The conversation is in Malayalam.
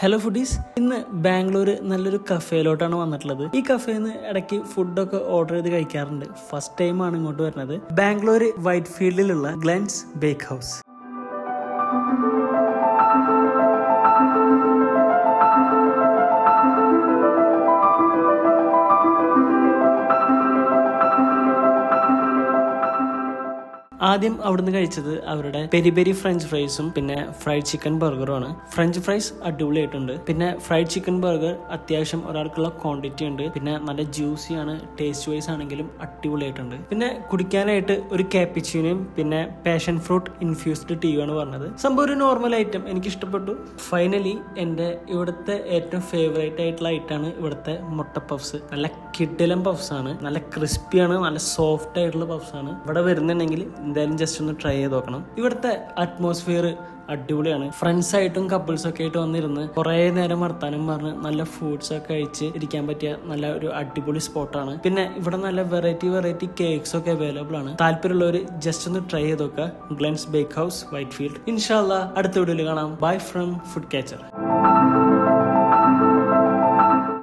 ഹലോ ഫുഡീസ്, ഇന്ന് ബാംഗ്ലൂർ നല്ലൊരു കഫേയിലോട്ടാണ് വന്നിട്ടുള്ളത്. ഈ കഫേയിൽ നിന്ന് ഇടയ്ക്ക് ഫുഡൊക്കെ ഓർഡർ ചെയ്ത് കഴിക്കാറുണ്ട്. ഫസ്റ്റ് ടൈമാണ് ഇങ്ങോട്ട് വരുന്നത്. ബാംഗ്ലൂർ വൈറ്റ് ഫീൽഡിലുള്ള ഗ്ലെൻസ് ബേക്ക് ഹൗസ്. ആദ്യം അവിടുന്ന് കഴിച്ചത് അവരുടെ പെരി പെരി ഫ്രഞ്ച് ഫ്രൈസും പിന്നെ ഫ്രൈഡ് ചിക്കൻ ബർഗറുമാണ്. ഫ്രഞ്ച് ഫ്രൈസ് അടിപൊളിയായിട്ടുണ്ട്. പിന്നെ ഫ്രൈഡ് ചിക്കൻ ബർഗർ അത്യാവശ്യം ഒരാൾക്കുള്ള ക്വാണ്ടിറ്റി ഉണ്ട്. പിന്നെ നല്ല ജ്യൂസിയാണ്, ടേസ്റ്റ് വൈസ് ആണെങ്കിലും അടിപൊളിയായിട്ടുണ്ട്. പിന്നെ കുടിക്കാനായിട്ട് ഒരു കാപ്പിച്ചീനയും പിന്നെ പാഷൻ ഫ്രൂട്ട് ഇൻഫ്യൂസ്ഡ് ടീയാണ് പറഞ്ഞത്. സംഭവം ഒരു നോർമൽ ഐറ്റം, എനിക്ക് ഇഷ്ടപ്പെട്ടു. ഫൈനലി എൻ്റെ ഇവിടുത്തെ ഏറ്റവും ഫേവറേറ്റ് ആയിട്ടുള്ള ഐറ്റാണ് ഇവിടുത്തെ മുട്ട പഫ്സ്. നല്ല കിഡിലം പഫ്സ് ആണ്, നല്ല ക്രിസ്പിയാണ്, നല്ല സോഫ്റ്റ് ആയിട്ടുള്ള പഫ്സ് ആണ്. ഇവിടെ വരുന്നുണ്ടെങ്കിൽ എന്തായാലും ജസ്റ്റ് ഒന്ന് ട്രൈ ചെയ്ത് നോക്കണം. ഇവിടുത്തെ അറ്റ്മോസ്ഫിയർ അടിപൊളിയാണ്. ഫ്രണ്ട്സ് ആയിട്ടും കപ്പിൾസ് ഒക്കെ ആയിട്ട് വന്നിരുന്ന് കുറേ നേരം വർത്താനം പറഞ്ഞ് നല്ല ഫുഡ്സ് ഒക്കെ കഴിച്ച് ഇരിക്കാൻ പറ്റിയ നല്ല ഒരു അടിപൊളി സ്പോട്ടാണ്. പിന്നെ ഇവിടെ നല്ല വെറൈറ്റി കേക്ക്സ് ഒക്കെ അവൈലബിൾ ആണ്. താല്പര്യമുള്ളവർ ജസ്റ്റ് ഒന്ന് ട്രൈ ചെയ്ത് നോക്കുക. Glen's bake house, Whitefield. ഇൻഷാല്ലാ അടുത്ത വീഡിയോയിൽ കാണാം. Bye from Food catcher.